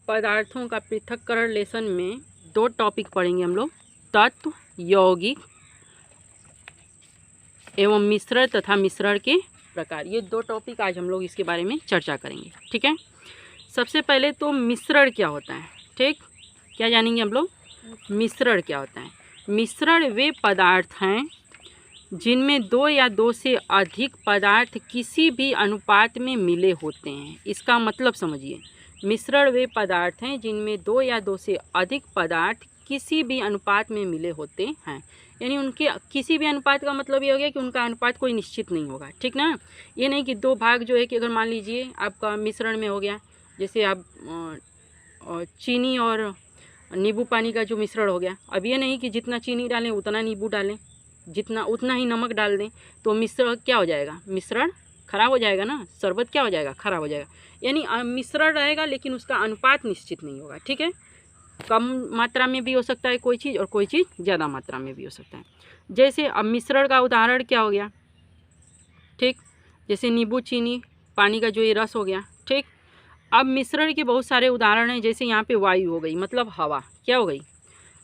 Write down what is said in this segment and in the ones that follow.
पदार्थों का पृथक्करण लेसन में दो टॉपिक पढ़ेंगे हम लोग, तत्व, यौगिक एवं मिश्रण तथा मिश्रण के प्रकार। ये दो टॉपिक आज हम लोग इसके बारे में चर्चा करेंगे। ठीक है, सबसे पहले तो मिश्रण क्या होता है। ठीक, क्या जानेंगे हम लोग, मिश्रण क्या होता है। मिश्रण वे पदार्थ हैं जिनमें दो या दो से अधिक पदार्थ किसी भी अनुपात में मिले होते हैं। इसका मतलब समझिए, मिश्रण वे पदार्थ हैं जिनमें दो या दो से अधिक पदार्थ किसी भी अनुपात में मिले होते हैं। यानी उनके किसी भी अनुपात का मतलब ये हो गया कि उनका अनुपात कोई निश्चित नहीं होगा। ठीक ना, ये नहीं कि दो भाग जो है कि अगर मान लीजिए आपका मिश्रण में हो गया, जैसे आप चीनी और नींबू पानी का जो मिश्रण हो गया, अब ये नहीं कि जितना चीनी डालें उतना नींबू डालें, जितना उतना ही नमक डाल दें, तो मिश्रण क्या हो जाएगा, मिश्रण खराब हो जाएगा ना, शरबत क्या हो जाएगा, खराब हो जाएगा। यानी मिश्रण रहेगा लेकिन उसका अनुपात निश्चित नहीं होगा। ठीक है, कम मात्रा में भी हो सकता है कोई चीज़ और कोई चीज़ ज़्यादा मात्रा में भी हो सकता है। जैसे अब मिश्रण का उदाहरण क्या हो गया, ठीक, जैसे नींबू चीनी पानी का जो ये रस हो गया। ठीक, अब मिश्रण के बहुत सारे उदाहरण हैं, जैसे यहाँ पे वायु हो गई, मतलब हवा, क्या हो गई,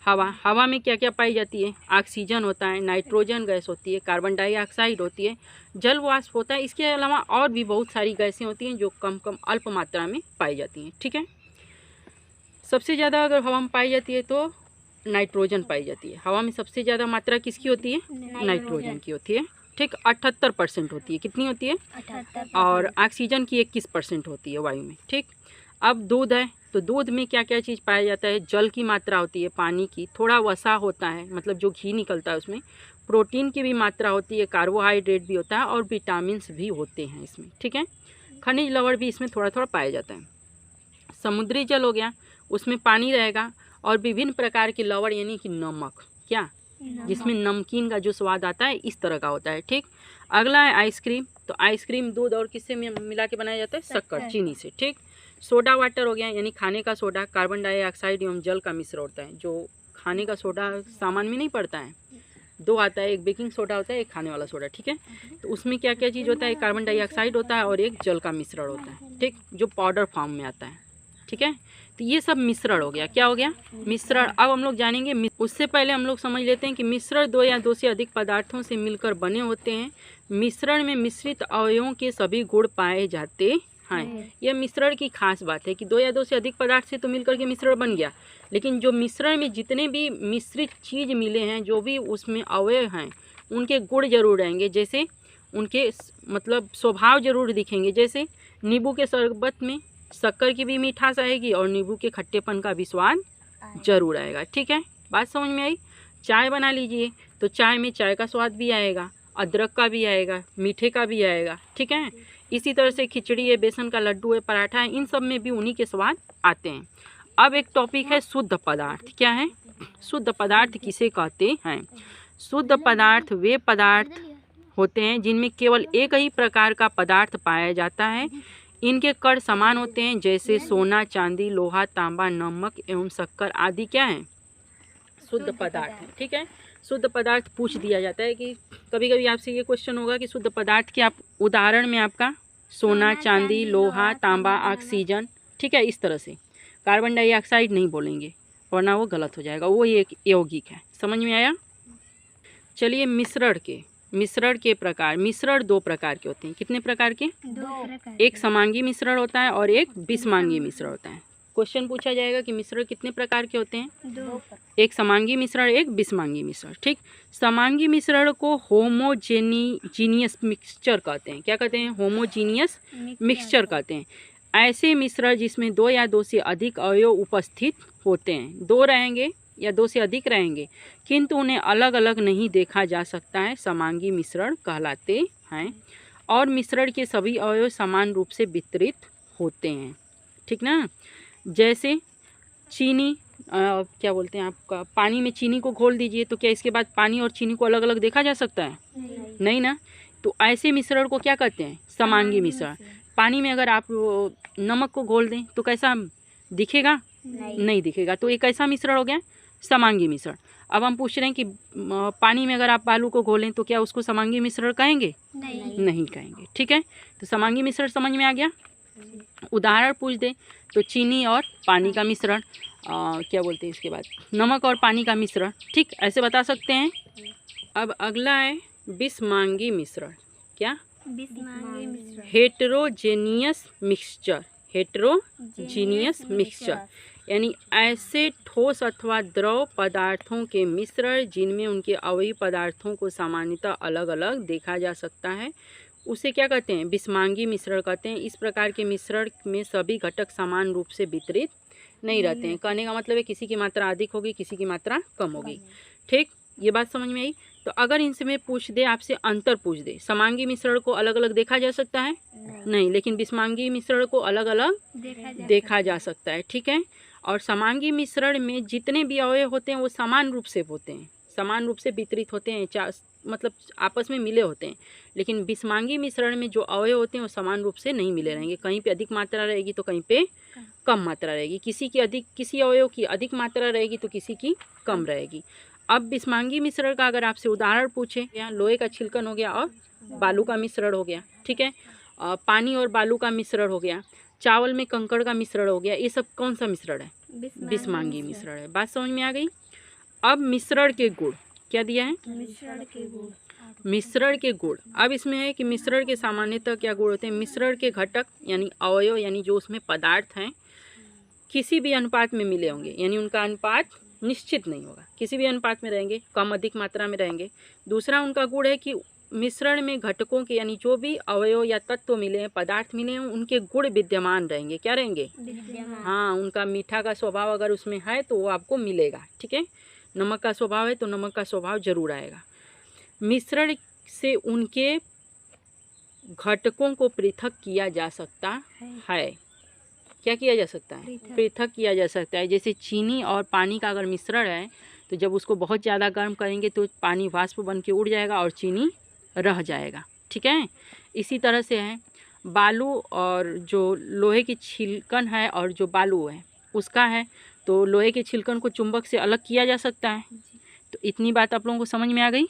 हवा। हवा में क्या क्या पाई जाती है, ऑक्सीजन होता है, नाइट्रोजन गैस होती है, कार्बन डाइऑक्साइड होती है, जल वाष्प होता है। इसके अलावा और भी बहुत सारी गैसें होती हैं जो कम कम अल्प मात्रा में पाई जाती हैं। ठीक है, सबसे ज़्यादा अगर हवा में पाई जाती है तो नाइट्रोजन पाई जाती है। हवा में सबसे ज़्यादा मात्रा किसकी होती है, नाइट्रोजन की होती है। ठीक, 78% होती है। कितनी होती है, 78। और ऑक्सीजन की 21% होती है वायु में। ठीक, अब दूध है, तो दूध में क्या क्या चीज़ पाया जाता है, जल की मात्रा होती है, पानी की, थोड़ा वसा होता है, मतलब जो घी निकलता है उसमें, प्रोटीन की भी मात्रा होती है, कार्बोहाइड्रेट भी होता है और विटामिन्स भी होते हैं इसमें। ठीक है, खनिज लवण भी इसमें थोड़ा थोड़ा पाया जाता है। समुद्री जल हो गया, उसमें पानी रहेगा और विभिन्न प्रकार के लवण यानी कि नमक, क्या, जिसमें नमकीन का जो स्वाद आता है इस तरह का होता है। ठीक, अगला है आइसक्रीम, तो आइसक्रीम दूध और किससे मिला के बनाया जाता है, शक्कर, चीनी से। ठीक, सोडा वाटर हो गया, यानी खाने का सोडा, कार्बन डाइऑक्साइड एवं जल का मिश्रण होता है। जो खाने का सोडा सामान में नहीं पड़ता है, दो आता है, एक बेकिंग सोडा होता है, एक खाने वाला सोडा। ठीक है, तो उसमें क्या क्या चीज़ होता है, एक कार्बन डाइऑक्साइड होता है और एक जल का मिश्रण होता है। ठीक, जो पाउडर फॉर्म में आता है। ठीक है, तो ये सब मिश्रण हो गया। क्या हो गया, मिश्रण। अब हम लोग जानेंगे, उससे पहले हम लोग समझ लेते हैं कि मिश्रण दो या दो से अधिक पदार्थों से मिलकर बने होते हैं। मिश्रण में मिश्रित अवयवों के सभी गुण पाए जाते हैं। यह मिश्रण की खास बात है कि दो या दो से अधिक पदार्थ से तो मिलकर के मिश्रण बन गया, लेकिन जो मिश्रण में जितने भी मिश्रित चीज़ मिले हैं, जो भी उसमें अवयव हैं, उनके गुण जरूर रहेंगे। जैसे उनके मतलब स्वभाव जरूर दिखेंगे। जैसे नींबू के शरबत में शक्कर की भी मिठास आएगी और नींबू के खट्टेपन का भी स्वाद जरूर आएगा। ठीक है, बात समझ में आई। चाय बना लीजिए, तो चाय में चाय का स्वाद भी आएगा, अदरक का भी आएगा, मीठे का भी आएगा। ठीक है, इसी तरह से खिचड़ी है, बेसन का लड्डू है, पराठा है, इन सब में भी उन्हीं के स्वाद आते हैं। अब एक टॉपिक है शुद्ध पदार्थ। क्या है, शुद्ध पदार्थ किसे कहते हैं। शुद्ध पदार्थ वे पदार्थ होते हैं जिनमें केवल एक ही प्रकार का पदार्थ पाया जाता है। इनके कण समान होते हैं, जैसे सोना, चांदी, लोहा, तांबा, नमक एवं शक्कर आदि क्या है, शुद्ध पदार्थ है। ठीक है, शुद्ध पदार्थ पूछ दिया जाता है कि कभी कभी आपसे ये क्वेश्चन होगा कि शुद्ध पदार्थ के आप उदाहरण में आपका सोना, चांदी, लोहा, तांबा, ऑक्सीजन। ठीक है, इस तरह से कार्बन डाइऑक्साइड नहीं बोलेंगे वरना वो गलत हो जाएगा, वो एक यौगिक है। समझ में आया। चलिए, मिश्रण के प्रकार। मिश्रण दो प्रकार के होते हैं। कितने प्रकार के, दो प्रकार। एक समांगी मिश्रण होता है और एक विषमांगी मिश्रण होता है। क्वेश्चन पूछा जाएगा कि मिश्रण कितने प्रकार के होते हैं, दो। एक समांगी मिश्रण, एक विषमांगी मिश्रण। ठीक, समांगी मिश्रण को होमोजेनियस मिक्सचर कहते हैं। क्या कहते हैं, होमोजीनियस मिक्सचर कहते हैं। ऐसे मिश्रण जिसमें दो या दो से अधिक अवयव उपस्थित होते हैं, दो रहेंगे या दो से अधिक रहेंगे किंतु उन्हें अलग अलग नहीं देखा जा सकता है, समांगी मिश्रण कहलाते हैं। और मिश्रण के सभी अवयव समान रूप से वितरित होते हैं। ठीक ना, जैसे चीनी क्या बोलते हैं आपका, पानी में चीनी को घोल दीजिए, तो क्या इसके बाद पानी और चीनी को अलग अलग देखा जा सकता है, नहीं ना। तो ऐसे मिश्रण को क्या कहते हैं, समांगी मिश्रण। पानी में अगर आप नमक को घोल दें तो कैसा दिखेगा, नहीं दिखेगा, तो एक ऐसा मिश्रण हो गया समांगी मिश्रण। अब हम पूछ रहे हैं कि पानी में अगर आप बालू को घोलें तो क्या उसको समांगी मिश्रण कहेंगे, नहीं कहेंगे। ठीक है, तो समांगी मिश्रण समझ में आ गया। उदाहरण पूछ दे तो चीनी और पानी का मिश्रण, क्या बोलते हैं इसके बाद, नमक और पानी का मिश्रण, ठीक, ऐसे बता सकते हैं। अब अगला है बिस्मांगी मिश्रण। क्या? बिस्मांगी मिश्रण। Heterogeneous mixture. हेटेरोजीनियस मिक्सचर यानी ऐसे ठोस अथवा द्रव पदार्थों के मिश्रण जिनमें उनके अवयवी पदार्थों को सामान्यतः अलग अलग देखा जा सकता है, उसे क्या कहते हैं? बिस्मांगी मिश्रण कहते हैं। इस प्रकार के मिश्रण में सभी घटक समान रूप से वितरित नहीं रहते हैं। कहने का मतलब है किसी की मात्रा अधिक होगी, किसी की मात्रा कम होगी, ठीक, ये बात समझ में आई। तो अगर इनसे में पूछ दे, आपसे अंतर पूछ दे, समांगी मिश्रण को अलग अलग देखा जा सकता है? नहीं, लेकिन बिस्मांगी मिश्रण को अलग अलग देखा जा सकता है, ठीक है। और समांगी मिश्रण में जितने भी अवयव होते हैं वो समान रूप से होते हैं, समान रूप से वितरित होते हैं, मतलब आपस में मिले होते हैं। लेकिन बिस्मांगी मिश्रण में जो अवयव होते हैं वो समान रूप से नहीं मिले रहेंगे, कहीं पे अधिक मात्रा रहेगी तो कहीं पे कम मात्रा रहेगी, किसी अवयव की अधिक मात्रा रहेगी तो किसी की कम रहेगी। अब बिस्मांगी मिश्रण का अगर आपसे उदाहरण पूछे, यहाँ लोहे का छिलकन हो गया और बालू का मिश्रण हो गया, ठीक है, पानी और बालू का मिश्रण हो गया, चावल में कंकड़ का मिश्रण हो गया, ये सब कौन सा मिश्रण है? बिस्मांगी मिश्रण है। बात समझ में आ गई। अब मिश्रण के गुण क्या दिया है? मिश्रण के गुण। मिश्रण के गुण, अब इसमें है कि मिश्रण के सामान्यतः क्या गुण होते हैं? मिश्रण के घटक यानी अवयव यानी जो उसमें पदार्थ हैं किसी भी अनुपात में मिले होंगे, यानी उनका अनुपात निश्चित नहीं होगा, किसी भी अनुपात में रहेंगे, कम अधिक मात्रा में रहेंगे। दूसरा उनका गुण है कि मिश्रण में घटकों के यानी जो भी अवयव या तत्व मिले हैं, पदार्थ मिले हैं, उनके गुण विद्यमान रहेंगे। क्या रहेंगे? हाँ, उनका मीठा का स्वभाव अगर उसमें है तो वो आपको मिलेगा, ठीक है। नमक का स्वभाव है तो नमक का स्वभाव जरूर आएगा। मिश्रण से उनके घटकों को पृथक किया जा सकता है। क्या किया जा सकता है? पृथक किया जा सकता है। जैसे चीनी और पानी का अगर मिश्रण है तो जब उसको बहुत ज़्यादा गर्म करेंगे तो पानी वाष्प बन के उड़ जाएगा और चीनी रह जाएगा, ठीक है। इसी तरह से है बालू और जो लोहे की छिलकन है और जो बालू है उसका है, तो लोहे के छिलकन को चुंबक से अलग किया जा सकता है। तो इतनी बात आप लोगों को समझ में आ गई।